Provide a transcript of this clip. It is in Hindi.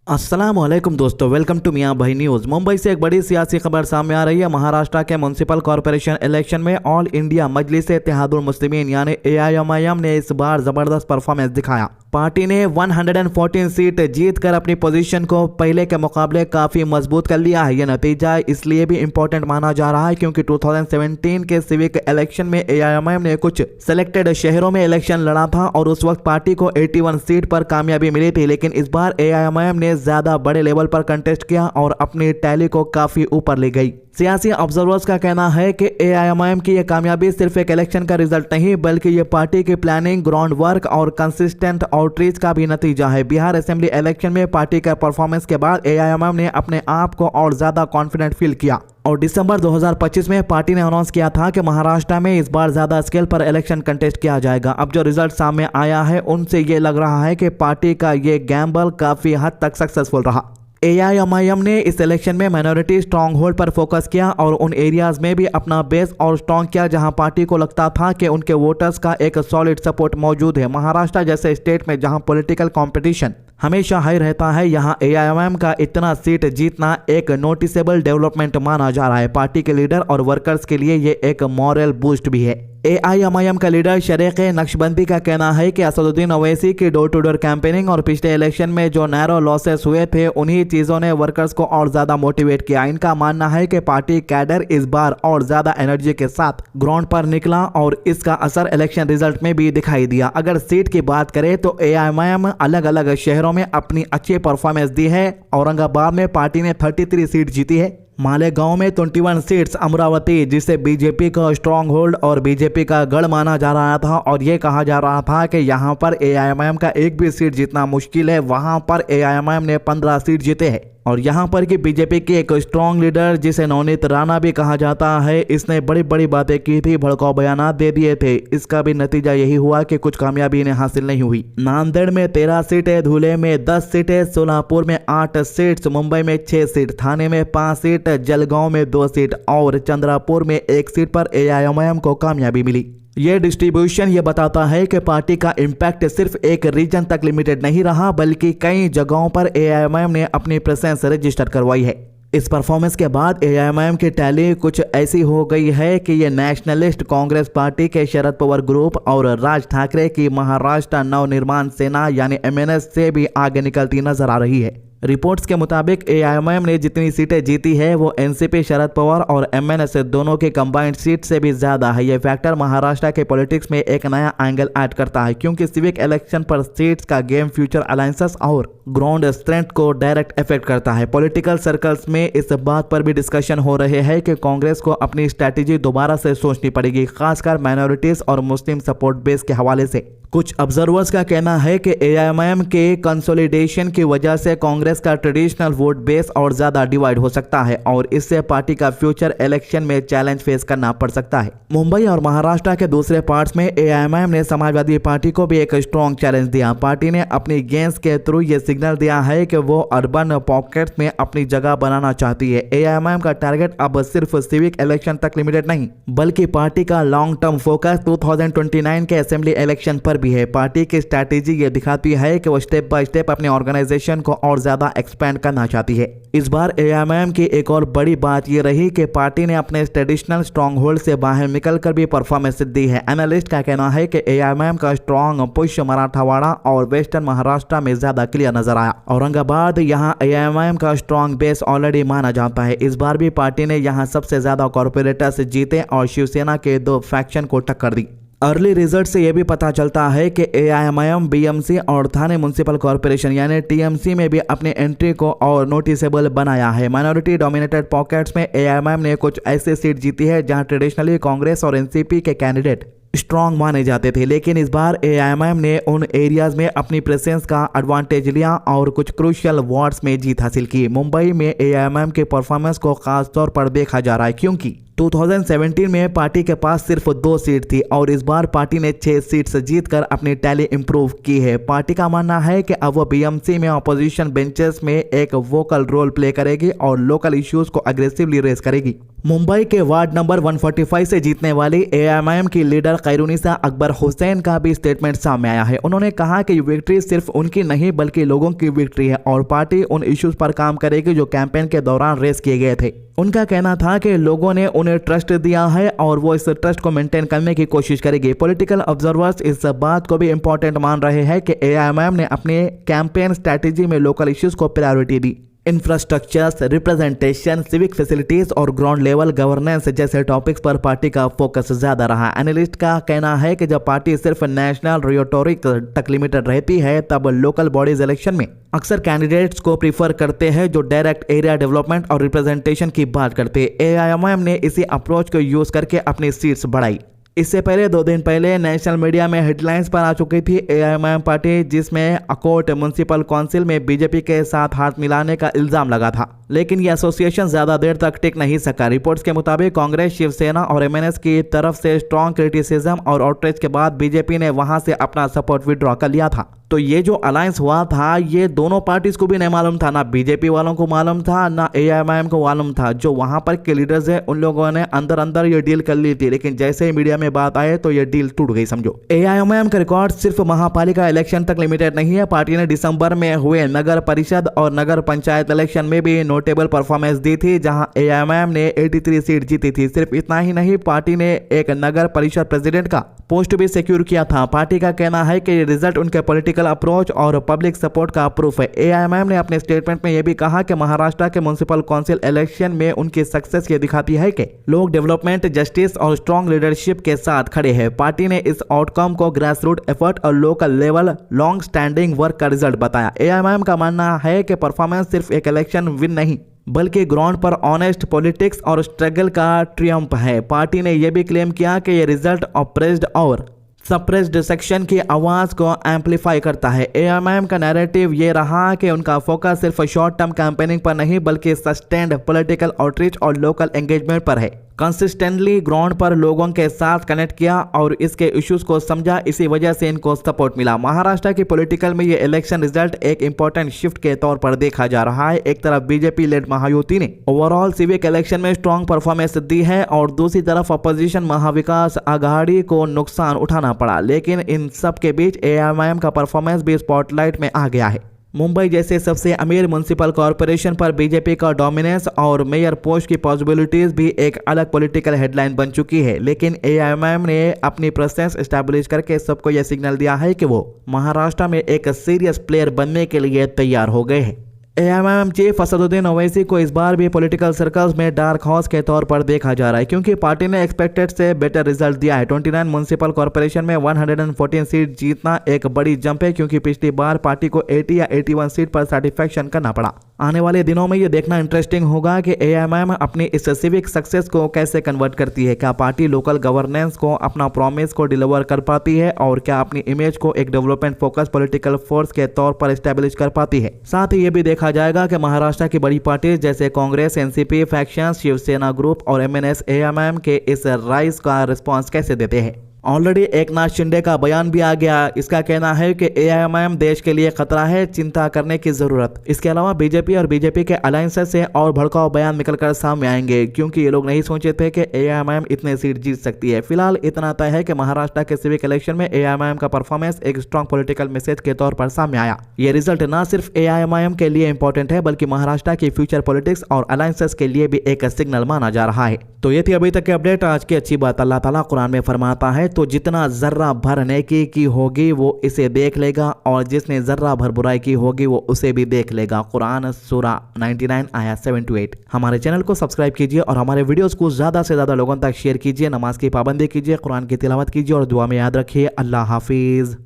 अस्सलामुअलैकुम दोस्तों, वेलकम टू मियां भाई न्यूज़। मुंबई से एक बड़ी सियासी खबर सामने आ रही है। महाराष्ट्र के म्युनिसिपल कॉरपोरेशन इलेक्शन में ऑल इंडिया मजलिस इत्तेहादुल मुस्लिमीन यानी एआईएमआईएम ने इस बार जबरदस्त परफॉर्मेंस दिखाया। पार्टी ने 114 सीट जीतकर अपनी पोजीशन को पहले के मुकाबले काफी मजबूत कर लिया है। यह नतीजा इसलिए भी इम्पोर्टेंट माना जा रहा है क्योंकि 2017 के सिविक इलेक्शन में एआईएमआईएम ने कुछ सिलेक्टेड शहरों में इलेक्शन लड़ा था और उस वक्त पार्टी को 81 सीट पर कामयाबी मिली थी। लेकिन इस बार एआईएमआईएम ने ज्यादा बड़े लेवल पर कंटेस्ट किया और अपनी टैली को काफी ऊपर ले गई। सियासी ऑब्जर्वर्स का कहना है कि एआईएमआईएम की यह कामयाबी सिर्फ एक इलेक्शन का रिजल्ट नहीं बल्कि ये पार्टी की प्लानिंग, ग्राउंड वर्क और कंसिस्टेंट आउटरीच का भी नतीजा है। बिहार असेंबली इलेक्शन में पार्टी का परफॉर्मेंस के बाद एआईएमआईएम ने अपने आप को और ज्यादा कॉन्फिडेंट फील किया और दिसंबर 2025 में पार्टी ने अनाउंस किया था कि महाराष्ट्र में इस बार ज्यादा स्केल पर इलेक्शन कंटेस्ट किया जाएगा। अब जो रिजल्ट सामने आया है उनसे ये लग रहा है कि पार्टी का ये गैम्बल काफी हद तक सक्सेसफुल रहा। एआईएमआईएम ने इस इलेक्शन में माइनॉरिटी स्ट्रॉन्ग होल्ड पर फोकस किया और उन एरियाज में भी अपना बेस और स्ट्रॉन्ग किया जहां पार्टी को लगता था कि उनके वोटर्स का एक सॉलिड सपोर्ट मौजूद है। महाराष्ट्र जैसे स्टेट में जहां पॉलिटिकल कंपटीशन हमेशा हाई रहता है, यहां एआईएमआईएम का इतना सीट जीतना एक नोटिसेबल डेवलपमेंट माना जा रहा है। पार्टी के लीडर और वर्कर्स के लिए ये एक मॉरल बूस्ट भी है। एआईएमआईएम का लीडर शरीक नक्शबंदी का कहना है कि असदुद्दीन ओवैसी की डोर टू डोर कैंपेनिंग और पिछले इलेक्शन में जो नैरो लॉसेस हुए थे उन्हीं चीजों ने वर्कर्स को और ज्यादा मोटिवेट किया। इनका मानना है कि पार्टी कैडर इस बार और ज्यादा एनर्जी के साथ ग्राउंड पर निकला और इसका असर इलेक्शन रिजल्ट में भी दिखाई दिया। अगर सीट की बात करें तो एआईएमआईएम अलग अलग शहरों में अपनी अच्छी परफॉर्मेंस दी है। औरंगाबाद में पार्टी ने 33 सीट जीती है, मालेगांव में 21 सीट्स, अमरावती जिसे बीजेपी का स्ट्रॉन्ग होल्ड और बीजेपी का गढ़ माना जा रहा था और ये कहा जा रहा था कि यहाँ पर एआईएमआईएम का एक भी सीट जीतना मुश्किल है, वहाँ पर एआईएमआईएम ने 15 सीट जीते हैं। और यहाँ पर कि बीजेपी की एक स्ट्रॉन्ग लीडर जिसे नवनीत राणा भी कहा जाता है, इसने बड़ी बड़ी बातें की थी, भड़काऊ बयानात दे दिए थे। इसका भी नतीजा यही हुआ कि कुछ कामयाबी इन्हें हासिल नहीं हुई। नांदेड़ में 13 सीटें, धुले में 10 सीटें, सोलापुर में 8 सीट्स, मुंबई में 6 सीट, थाने में 5 सीट, जलगांव में 2 सीट और चंद्रापुर में 1 सीट पर एआईएमआईएम को कामयाबी मिली। ये डिस्ट्रीब्यूशन ये बताता है कि पार्टी का इम्पैक्ट सिर्फ एक रीजन तक लिमिटेड नहीं रहा बल्कि कई जगहों पर एआईएमआईएम ने अपनी प्रेजेंस रजिस्टर करवाई है। इस परफॉर्मेंस के बाद एआईएमआईएम की टैली कुछ ऐसी हो गई है कि ये नेशनलिस्ट कांग्रेस पार्टी के शरद पवार ग्रुप और राज ठाकरे की महाराष्ट्र नवनिर्माण सेना यानी एमएनएस से भी आगे निकलती नजर आ रही है। रिपोर्ट्स के मुताबिक एआईएमआईएम ने जितनी सीटें जीती है वो एनसीपी, शरद पवार और एमएनएस दोनों के कंबाइंड सीट से भी ज्यादा है। ये फैक्टर महाराष्ट्र के पॉलिटिक्स में एक नया एंगल ऐड करता है क्योंकि सिविक इलेक्शन पर सीट्स का गेम फ्यूचर अलायंसेस और ग्राउंड स्ट्रेंथ को डायरेक्ट इफेक्ट करता है। पॉलिटिकल सर्कल्स में इस बात पर भी डिस्कशन हो रहे हैं कि कांग्रेस को अपनी स्ट्रैटेजी दोबारा से सोचनी पड़ेगी, खासकर माइनॉरिटीज और मुस्लिम सपोर्ट बेस के हवाले से। कुछ ऑब्जर्वर्स का कहना है कि एआईएमआईएम के कंसोलिडेशन की वजह से कांग्रेस का ट्रेडिशनल वोट बेस और ज्यादा डिवाइड हो सकता है और इससे पार्टी का फ्यूचर इलेक्शन में चैलेंज फेस करना पड़ सकता है। मुंबई और महाराष्ट्र के दूसरे पार्ट्स में एआईएमआईएम ने समाजवादी पार्टी को भी एक स्ट्रॉन्ग चैलेंज दिया। पार्टी ने अपनी गेम्स के थ्रू ये सिग्नल दिया है कि वो अर्बन पॉकेट्स में अपनी जगह बनाना चाहती है। एआईएमआईएम का टारगेट अब सिर्फ सिविक इलेक्शन तक लिमिटेड नहीं बल्कि पार्टी का लॉन्ग टर्म फोकस 2029 के असेंबली इलेक्शन पर भी है। पार्टी की स्ट्रैटेजी ये दिखाती है कि वो स्टेप बाय स्टेप अपने ऑर्गेनाइजेशन को और ज्यादा एक्सपेंड करना चाहती है। इस बार एआईएमआईएम की एक और बड़ी बात ये रही कि पार्टी ने अपने ट्रेडिशनल स्ट्रॉन्ग होल्ड से बाहर निकलकर भी परफॉर्मेंस दी है। एनालिस्ट का कहना है कि एआईएमआईएम का स्ट्रॉन्ग पुश मराठवाड़ा और वेस्टर्न महाराष्ट्र में ज्यादा क्लियर नजर आया। औरंगाबाद यहाँ एआईएमआईएम का स्ट्रॉन्ग बेस ऑलरेडी माना जाता है। इस बार भी पार्टी ने यहाँ सबसे ज्यादा कॉर्पोरेटर्स जीते और शिवसेना के 2 फैक्शन को टक्कर दी। अर्ली रिजल्ट से यह भी पता चलता है कि एआईएमआईएम बीएमसी और थाने म्युनिसिपल कॉर्पोरेशन यानी टीएमसी में भी अपनी एंट्री को और नोटिसेबल बनाया है। माइनॉरिटी डोमिनेटेड पॉकेट्स में एआईएमआईएम ने कुछ ऐसे सीट जीती है जहां ट्रेडिशनली कांग्रेस और एनसीपी के कैंडिडेट स्ट्रॉन्ग माने जाते थे, लेकिन इस बार एआईएमआईएम ने उन एरियाज में अपनी प्रेजेंस का एडवांटेज लिया और कुछ क्रूशियल वार्ड्स में जीत हासिल की। मुंबई में एआईएमआईएम के परफॉर्मेंस को खास तौर पर देखा जा रहा है क्योंकि 2017 में पार्टी के पास सिर्फ 2 सीट थी और इस बार पार्टी ने 6 सीट्स जीतकर अपनी टैली इंप्रूव की है। पार्टी का मानना है कि अब वो बीएमसी में अपोजिशन बेंचेस में एक वोकल रोल प्ले करेगी और लोकल इश्यूज को अग्रेसिवली रेज करेगी। मुंबई के वार्ड नंबर 145 से जीतने वाली एआईएमआईएम की लीडर खैरुनिसा अकबर हुसैन का भी स्टेटमेंट सामने आया है। उन्होंने कहा कि विक्ट्री सिर्फ उनकी नहीं बल्कि लोगों की विक्ट्री है और पार्टी उन इश्यूज पर काम करेगी जो कैंपेन के दौरान रेस किए गए थे। उनका कहना था कि लोगों ने उन्हें ट्रस्ट दिया है और वो इस ट्रस्ट को मेंटेन करने की कोशिश करेगी। पॉलिटिकल ऑब्जर्वर्स इस बात को भी इंपॉर्टेंट मान रहे हैं कि एआईएमआईएम ने अपने कैंपेन स्ट्रैटेजी में लोकल इश्यूज को प्रायोरिटी दी। इंफ्रास्ट्रक्चर्स, रिप्रेजेंटेशन, सिविक फैसिलिटीज और ग्राउंड लेवल गवर्नेंस जैसे टॉपिक्स पर पार्टी का फोकस ज्यादा रहा। एनालिस्ट का कहना है कि जब पार्टी सिर्फ नेशनल रियोटोरिक तक लिमिटेड रहती है तब लोकल बॉडीज इलेक्शन में अक्सर कैंडिडेट्स को प्रीफर करते हैं जो डायरेक्ट एरिया डेवलपमेंट और रिप्रेजेंटेशन की बात करते हैं। एआईएमआईएम ने इसी अप्रोच को यूज करके अपनी सीट्स बढ़ाई। इससे पहले 2 दिन पहले नेशनल मीडिया में हेडलाइंस पर आ चुकी थी एआईएमआईएम पार्टी, जिसमें अकोट म्युनिसिपल काउंसिल में बीजेपी के साथ हाथ मिलाने का इल्जाम लगा था, लेकिन यह एसोसिएशन ज्यादा देर तक टिक नहीं सका। रिपोर्ट्स के मुताबिक कांग्रेस, शिवसेना और एमएनएस की तरफ से स्ट्रॉन्ग क्रिटिसिज्म और आउटरीच के बाद बीजेपी ने वहां से अपना सपोर्ट विड्रॉ कर लिया था। तो ये जो अलायंस हुआ था ये दोनों पार्टीज को भी नहीं मालूम था, ना बीजेपी वालों को मालूम था ना एआईएमआईएम को मालूम था। जो वहां पर के लीडर्स है उन लोगों ने अंदर अंदर ये डील कर ली थी, लेकिन जैसे ही मीडिया में बात आए तो ये डील टूट गई समझो। एआईएमआईएम का रिकॉर्ड सिर्फ महापालिका इलेक्शन तक लिमिटेड नहीं है। पार्टी ने दिसंबर में हुए नगर परिषद और नगर पंचायत इलेक्शन में भी नोटेबल परफॉर्मेंस दी थी, जहां एआईएमआईएम ने 83 सीट जीती थी। सिर्फ इतना ही नहीं, पार्टी ने एक नगर परिषद प्रेसिडेंट का पोस्ट भी सिक्योर किया था। पार्टी का कहना है कि ये रिजल्ट उनके पॉलिटिकल अप्रोच और पब्लिक सपोर्ट का प्रूफ है। एआईएमआईएम ने अपने स्टेटमेंट में यह भी कहा कि महाराष्ट्र के म्युनिसिपल काउंसिल इलेक्शन में उनकी सक्सेस ये दिखाती है कि लोग डेवलपमेंट, जस्टिस और स्ट्रॉन्ग लीडरशिप के साथ खड़े हैं। पार्टी ने इस आउटकम को ग्रास रूट एफर्ट और local level long standing work का रिजल्ट बताया। एआईएमआईएम का मानना है कि परफॉर्मेंस सिर्फ एक इलेक्शन विन नहीं बल्कि ग्राउंड पर ऑनेस्ट पॉलिटिक्स और स्ट्रगल का ट्रियम्फ है। पार्टी ने यह भी क्लेम किया कि यह रिजल्ट ऑप्रेस्ड और सप्रेस्ड सेक्शन की आवाज को एम्पलीफाई करता है। एआईएमआईएम का नैरेटिव ये रहा कि उनका फोकस सिर्फ शॉर्ट टर्म कैंपेनिंग पर नहीं बल्कि सस्टेन्ड पॉलिटिकल आउटरीच और लोकल एंगेजमेंट पर है। कंसिस्टेंटली ग्राउंड पर लोगों के साथ कनेक्ट किया और इसके इश्यूज को समझा, इसी वजह से इनको सपोर्ट मिला। महाराष्ट्र की पॉलिटिकल में ये इलेक्शन रिजल्ट एक इंपॉर्टेंट शिफ्ट के तौर पर देखा जा रहा है। एक तरफ बीजेपी लेड महायुति ने ओवरऑल सिविक इलेक्शन में स्ट्रॉन्ग परफॉर्मेंस दी है और दूसरी तरफ अपोजिशन महाविकास आघाड़ी को नुकसान उठाना पड़ा, लेकिन इन सब के बीच एआईएमआईएम का परफॉर्मेंस भी स्पॉटलाइट में आ गया है। मुंबई जैसे सबसे अमीर म्युनिसिपल कॉरपोरेशन पर बीजेपी का डोमिनेंस और मेयर पोस्ट की पॉसिबिलिटीज भी एक अलग पॉलिटिकल हेडलाइन बन चुकी है, लेकिन एआईएमआईएम ने अपनी प्रेजेंस एस्टैब्लिश करके सबको यह सिग्नल दिया है कि वो महाराष्ट्र में एक सीरियस प्लेयर बनने के लिए तैयार हो गए हैं। एआईएमआईएम चीफ असदुद्दीन ओवैसी को इस बार भी पॉलिटिकल सर्कल्स में डार्क हॉर्स के तौर पर देखा जा रहा है, क्योंकि पार्टी ने एक्सपेक्टेड से बेटर रिजल्ट दिया है। 29 म्युनिसिपल कॉर्पोरेशन में 114 सीट जीतना एक बड़ी जंप है, क्योंकि पिछली बार पार्टी को 80 या 81 सीट पर सैटिस्फैक्शन करना पड़ा। आने वाले दिनों में ये देखना इंटरेस्टिंग होगा कि एआईएमआईएम अपनी इस सिविक सक्सेस को कैसे कन्वर्ट करती है। क्या पार्टी लोकल गवर्नेंस को, अपना प्रॉमिस को डिलीवर कर पाती है और क्या अपनी इमेज को एक डेवलपमेंट फोकस पॉलिटिकल फोर्स के तौर पर एस्टेब्लिश कर पाती है। साथ ही ये भी देखा जाएगा कि महाराष्ट्र की बड़ी पार्टी जैसे Congress, NCP faction, Shiv Sena group और एमएनएस एआईएमआईएम के इस राइज का रिस्पॉन्स कैसे देते हैं। ऑलरेडी एकनाथ शिंदे का बयान भी आ गया। इसका कहना है कि एआईएमआईएम देश के लिए खतरा है, चिंता करने की जरूरत। इसके अलावा बीजेपी और बीजेपी के अलायंसेस से और भड़काऊ बयान निकलकर सामने आएंगे, क्योंकि ये लोग नहीं सोचे थे कि एआईएमआईएम इतने सीट जीत सकती है। फिलहाल इतना तय है कि महाराष्ट्र के सिविक इलेक्शन में एआईएमआईएम का परफॉर्मेंस एक स्ट्रॉन्ग पॉलिटिकल मैसेज के तौर पर सामने आया। ये रिजल्ट न सिर्फ एआईएमआईएम के लिए इंपॉर्टेंट है बल्कि महाराष्ट्र की फ्यूचर पॉलिटिक्स और अलायंसेस के लिए भी एक सिग्नल माना जा रहा है। तो ये थी अभी तक की अपडेट। आज की अच्छी बात, अल्लाह ताला कुरान में फरमाता है तो जितना जर्रा भर नेकी की होगी वो इसे देख लेगा और जिसने जर्रा भर बुराई की होगी वो उसे भी देख लेगा। कुरान सूरा 99 आयत 7 to 8। हमारे चैनल को सब्सक्राइब कीजिए और हमारे वीडियोस को ज्यादा से ज्यादा लोगों तक शेयर कीजिए। नमाज की पाबंदी कीजिए, कुरान की तिलावत कीजिए और दुआ में याद रखिए। अल्लाह हाफिज।